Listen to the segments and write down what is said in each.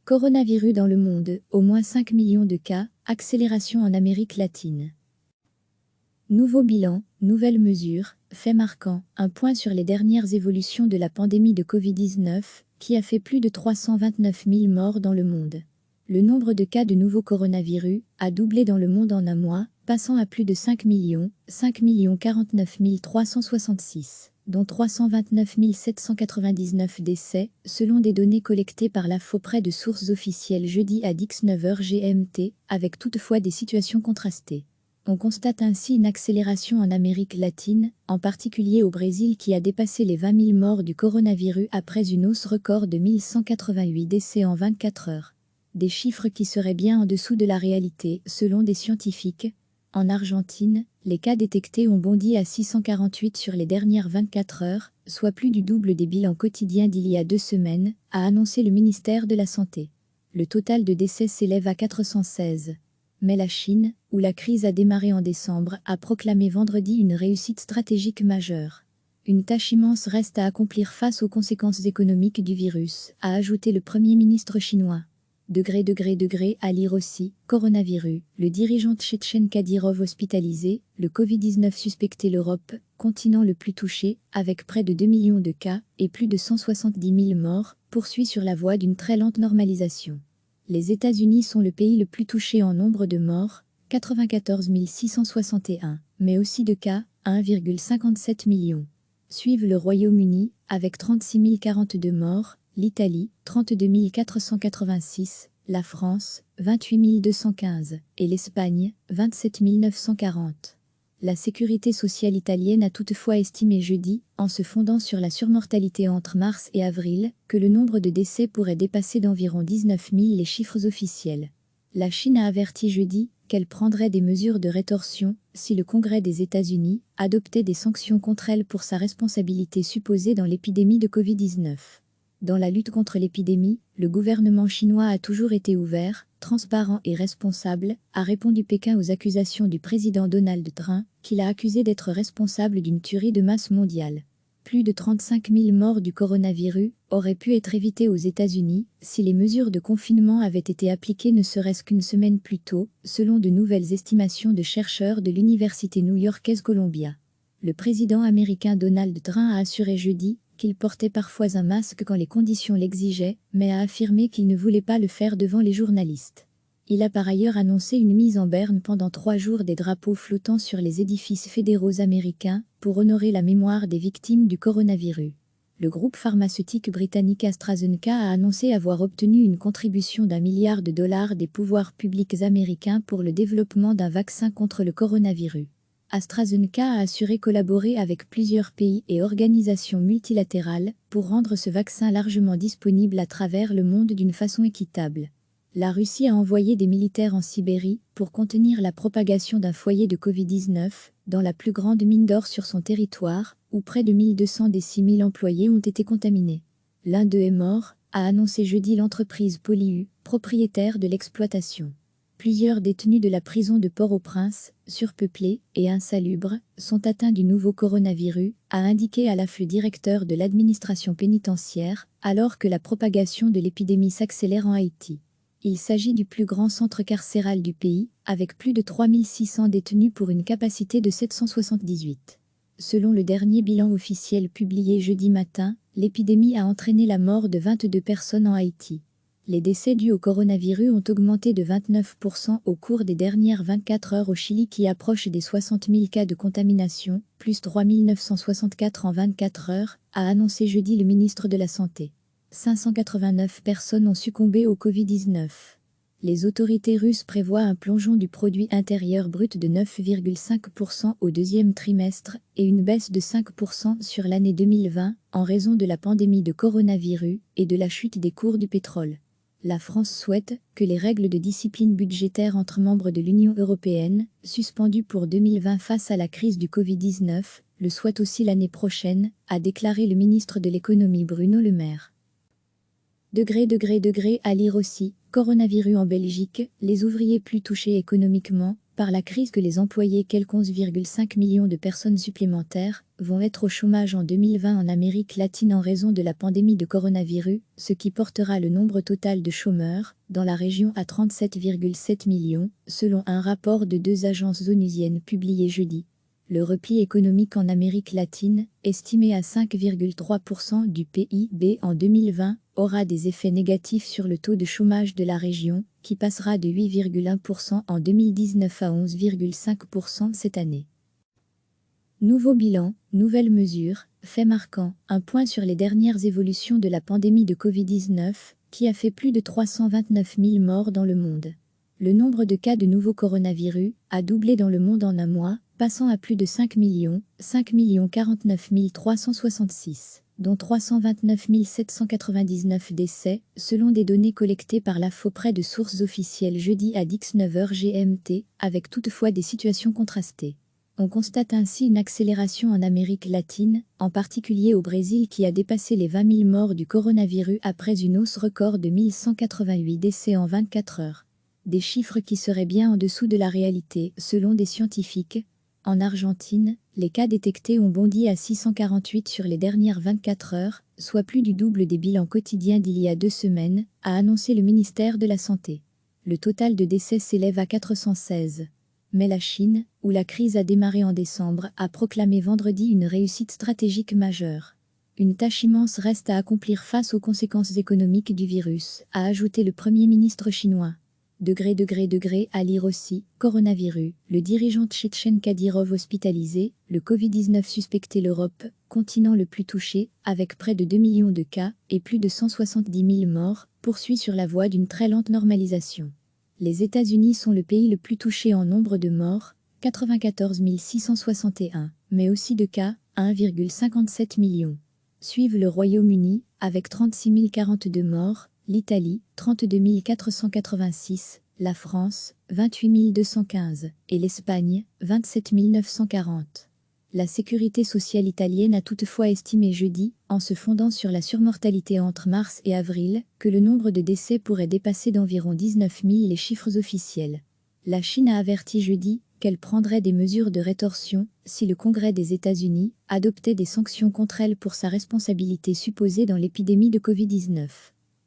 Coronavirus dans le monde, au moins 5 millions de cas, accélération en Amérique latine. Nouveau bilan, nouvelles mesures, faits marquants, un point sur les dernières évolutions de la pandémie de Covid-19, qui a fait plus de 329 000 morts dans le monde. Le nombre de cas de nouveau coronavirus a doublé dans le monde en un mois, passant à plus de 5 49 366, dont 329 799 décès, selon des données collectées par l'AFO près de sources officielles jeudi à 19h GMT, avec toutefois des situations contrastées. On constate ainsi une accélération en Amérique latine, en particulier au Brésil qui a dépassé les 20 000 morts du coronavirus après une hausse record de 1188 décès en 24 heures. Des chiffres qui seraient bien en dessous de la réalité, selon des scientifiques. En Argentine, les cas détectés ont bondi à 648 sur les dernières 24 heures, soit plus du double des bilans quotidiens d'il y a 2 semaines, a annoncé le ministère de la Santé. Le total de décès s'élève à 416. Mais la Chine, où la crise a démarré en décembre, a proclamé vendredi une réussite stratégique majeure. Une tâche immense reste à accomplir face aux conséquences économiques du virus, a ajouté le Premier ministre chinois. À lire aussi, coronavirus, le dirigeant tchétchène Kadyrov hospitalisé, le Covid-19 suspecté. L'Europe, continent le plus touché, avec près de 2 millions de cas et plus de 170 000 morts, poursuit sur la voie d'une très lente normalisation. Les États-Unis sont le pays le plus touché en nombre de morts, 94 661, mais aussi de cas, 1,57 million. Suivent le Royaume-Uni, avec 36 042 morts, l'Italie, 32 486, la France, 28 215, et l'Espagne, 27 940. La sécurité sociale italienne a toutefois estimé jeudi, en se fondant sur la surmortalité entre mars et avril, que le nombre de décès pourrait dépasser d'environ 19 000 les chiffres officiels. La Chine a averti jeudi qu'elle prendrait des mesures de rétorsion si le Congrès des États-Unis adoptait des sanctions contre elle pour sa responsabilité supposée dans l'épidémie de Covid-19. Dans la lutte contre l'épidémie, le gouvernement chinois a toujours été ouvert, transparent et responsable, a répondu Pékin aux accusations du président Donald Trump, qui l'a accusé d'être responsable d'une tuerie de masse mondiale. Plus de 35 000 morts du coronavirus auraient pu être évitées aux États-Unis si les mesures de confinement avaient été appliquées ne serait-ce qu'une semaine plus tôt, selon de nouvelles estimations de chercheurs de l'université new-yorkaise Columbia. Le président américain Donald Trump a assuré jeudi qu'il portait parfois un masque quand les conditions l'exigeaient, mais a affirmé qu'il ne voulait pas le faire devant les journalistes. Il a par ailleurs annoncé une mise en berne pendant 3 jours des drapeaux flottant sur les édifices fédéraux américains pour honorer la mémoire des victimes du coronavirus. Le groupe pharmaceutique britannique AstraZeneca a annoncé avoir obtenu une contribution d'1 milliard de dollars des pouvoirs publics américains pour le développement d'un vaccin contre le coronavirus. AstraZeneca a assuré collaborer avec plusieurs pays et organisations multilatérales pour rendre ce vaccin largement disponible à travers le monde d'une façon équitable. La Russie a envoyé des militaires en Sibérie pour contenir la propagation d'un foyer de Covid-19 dans la plus grande mine d'or sur son territoire, où près de 1200 des 6000 employés ont été contaminés. L'un d'eux est mort, a annoncé jeudi l'entreprise Polyu, propriétaire de l'exploitation. Plusieurs détenus de la prison de Port-au-Prince, surpeuplés et insalubres, sont atteints du nouveau coronavirus, a indiqué à l'AFE le directeur de l'administration pénitentiaire, alors que la propagation de l'épidémie s'accélère en Haïti. Il s'agit du plus grand centre carcéral du pays, avec plus de 3600 détenus pour une capacité de 778. Selon le dernier bilan officiel publié jeudi matin, l'épidémie a entraîné la mort de 22 personnes en Haïti. Les décès dus au coronavirus ont augmenté de 29% au cours des dernières 24 heures au Chili qui approche des 60 000 cas de contamination, plus 3 964 en 24 heures, a annoncé jeudi le ministre de la Santé. 589 personnes ont succombé au Covid-19. Les autorités russes prévoient un plongeon du produit intérieur brut de 9,5% au deuxième trimestre et une baisse de 5% sur l'année 2020 en raison de la pandémie de coronavirus et de la chute des cours du pétrole. La France souhaite que les règles de discipline budgétaire entre membres de l'Union européenne, suspendues pour 2020 face à la crise du Covid-19, le souhaitent aussi l'année prochaine, a déclaré le ministre de l'économie Bruno Le Maire. À lire aussi, coronavirus en Belgique, les ouvriers plus touchés économiquement, par la crise que les employés, quelques 11,5 millions de personnes supplémentaires, vont être au chômage en 2020 en Amérique latine en raison de la pandémie de coronavirus, ce qui portera le nombre total de chômeurs dans la région à 37,7 millions, selon un rapport de 2 agences onusiennes publié jeudi. Le repli économique en Amérique latine, estimé à 5,3% du PIB en 2020, aura des effets négatifs sur le taux de chômage de la région, qui passera de 8,1% en 2019 à 11,5% cette année. Nouveau bilan, nouvelles mesures, faits marquants, un point sur les dernières évolutions de la pandémie de Covid-19, qui a fait plus de 329 000 morts dans le monde. Le nombre de cas de nouveau coronavirus a doublé dans le monde en un mois, passant à plus de 5 049 366, dont 329 799 décès, selon des données collectées par l'AFO près de sources officielles jeudi à 19h GMT, avec toutefois des situations contrastées. On constate ainsi une accélération en Amérique latine, en particulier au Brésil qui a dépassé les 20 000 morts du coronavirus après une hausse record de 1188 décès en 24 heures. Des chiffres qui seraient bien en dessous de la réalité, selon des scientifiques. En Argentine, les cas détectés ont bondi à 648 sur les dernières 24 heures, soit plus du double des bilans quotidiens d'il y a 2 semaines, a annoncé le ministère de la Santé. Le total de décès s'élève à 416. Mais la Chine, où la crise a démarré en décembre, a proclamé vendredi une réussite stratégique majeure. Une tâche immense reste à accomplir face aux conséquences économiques du virus, a ajouté le Premier ministre chinois. À lire aussi, coronavirus, le dirigeant tchétchène Kadyrov hospitalisé, le Covid-19 suspecté. L'Europe, continent le plus touché, avec près de 2 millions de cas et plus de 170 000 morts, poursuit sur la voie d'une très lente normalisation. Les États-Unis sont le pays le plus touché en nombre de morts, 94 661, mais aussi de cas, 1,57 million. Suivent le Royaume-Uni, avec 36 042 morts, l'Italie, 32 486, la France, 28 215, et l'Espagne, 27 940. La sécurité sociale italienne a toutefois estimé jeudi, en se fondant sur la surmortalité entre mars et avril, que le nombre de décès pourrait dépasser d'environ 19 000 les chiffres officiels. La Chine a averti jeudi qu'elle prendrait des mesures de rétorsion si le Congrès des États-Unis adoptait des sanctions contre elle pour sa responsabilité supposée dans l'épidémie de Covid-19.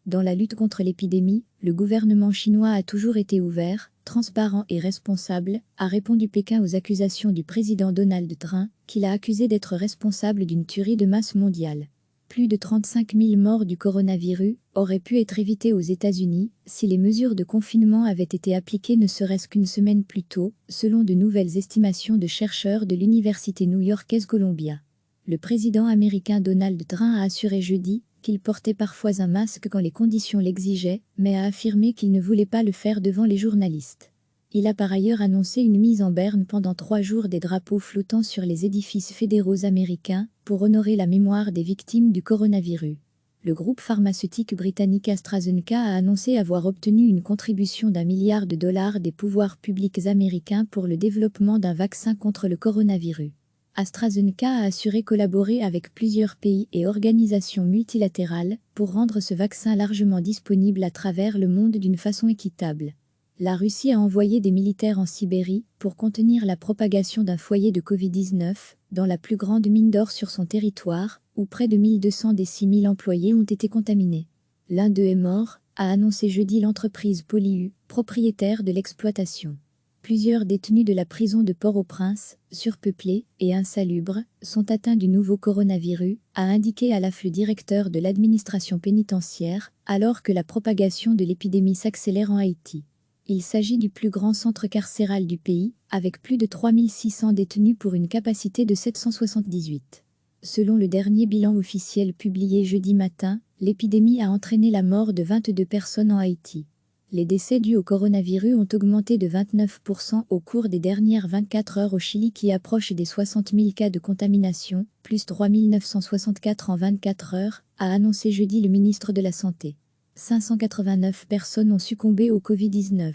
Dans la lutte contre l'épidémie, le gouvernement chinois a toujours été ouvert, transparent et responsable, a répondu Pékin aux accusations du président Donald Trump, qui l'a accusé d'être responsable d'une tuerie de masse mondiale. Plus de 35 000 morts du coronavirus auraient pu être évitées aux États-Unis si les mesures de confinement avaient été appliquées ne serait-ce qu'une semaine plus tôt, selon de nouvelles estimations de chercheurs de l'université new-yorkaise Columbia. Le président américain Donald Trump a assuré jeudi qu'il portait parfois un masque quand les conditions l'exigeaient, mais a affirmé qu'il ne voulait pas le faire devant les journalistes. Il a par ailleurs annoncé une mise en berne pendant 3 jours des drapeaux flottant sur les édifices fédéraux américains pour honorer la mémoire des victimes du coronavirus. Le groupe pharmaceutique britannique AstraZeneca a annoncé avoir obtenu une contribution d'1 milliard de dollars des pouvoirs publics américains pour le développement d'un vaccin contre le coronavirus. AstraZeneca a assuré collaborer avec plusieurs pays et organisations multilatérales pour rendre ce vaccin largement disponible à travers le monde d'une façon équitable. La Russie a envoyé des militaires en Sibérie pour contenir la propagation d'un foyer de Covid-19 dans la plus grande mine d'or sur son territoire, où près de 1200 des 6000 employés ont été contaminés. L'un d'eux est mort, a annoncé jeudi l'entreprise Polyu, propriétaire de l'exploitation. Plusieurs détenus de la prison de Port-au-Prince, surpeuplés et insalubres, sont atteints du nouveau coronavirus, a indiqué à l'AF le directeur de l'administration pénitentiaire, alors que la propagation de l'épidémie s'accélère en Haïti. Il s'agit du plus grand centre carcéral du pays, avec plus de 3600 détenus pour une capacité de 778. Selon le dernier bilan officiel publié jeudi matin, l'épidémie a entraîné la mort de 22 personnes en Haïti. Les décès dus au coronavirus ont augmenté de 29% au cours des dernières 24 heures au Chili qui approche des 60 000 cas de contamination, plus 3 964 en 24 heures, a annoncé jeudi le ministre de la Santé. 589 personnes ont succombé au Covid-19.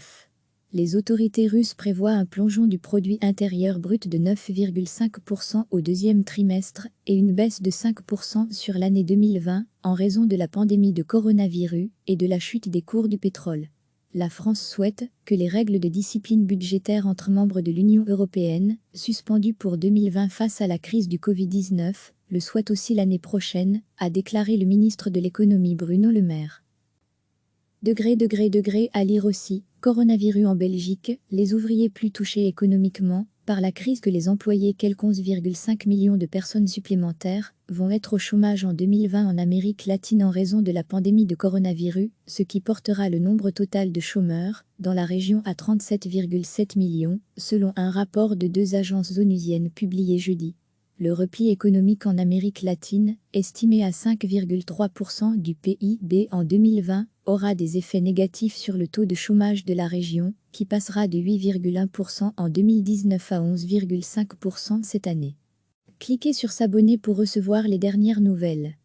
Les autorités russes prévoient un plongeon du produit intérieur brut de 9,5% au deuxième trimestre et une baisse de 5% sur l'année 2020 en raison de la pandémie de coronavirus et de la chute des cours du pétrole. la France souhaite que les règles de discipline budgétaire entre membres de l'Union européenne, suspendues pour 2020 face à la crise du Covid-19, le soient aussi l'année prochaine, a déclaré le ministre de l'économie Bruno Le Maire. À lire aussi, coronavirus en Belgique, les ouvriers plus touchés économiquement par la crise que les employés, quelques 11,5 millions de personnes supplémentaires vont être au chômage en 2020 en Amérique latine en raison de la pandémie de coronavirus, ce qui portera le nombre total de chômeurs dans la région à 37,7 millions, selon un rapport de 2 agences onusiennes publié jeudi. Le repli économique en Amérique latine, estimé à 5,3% du PIB en 2020, aura des effets négatifs sur le taux de chômage de la région, qui passera de 8,1% en 2019 à 11,5% cette année. Cliquez sur s'abonner pour recevoir les dernières nouvelles.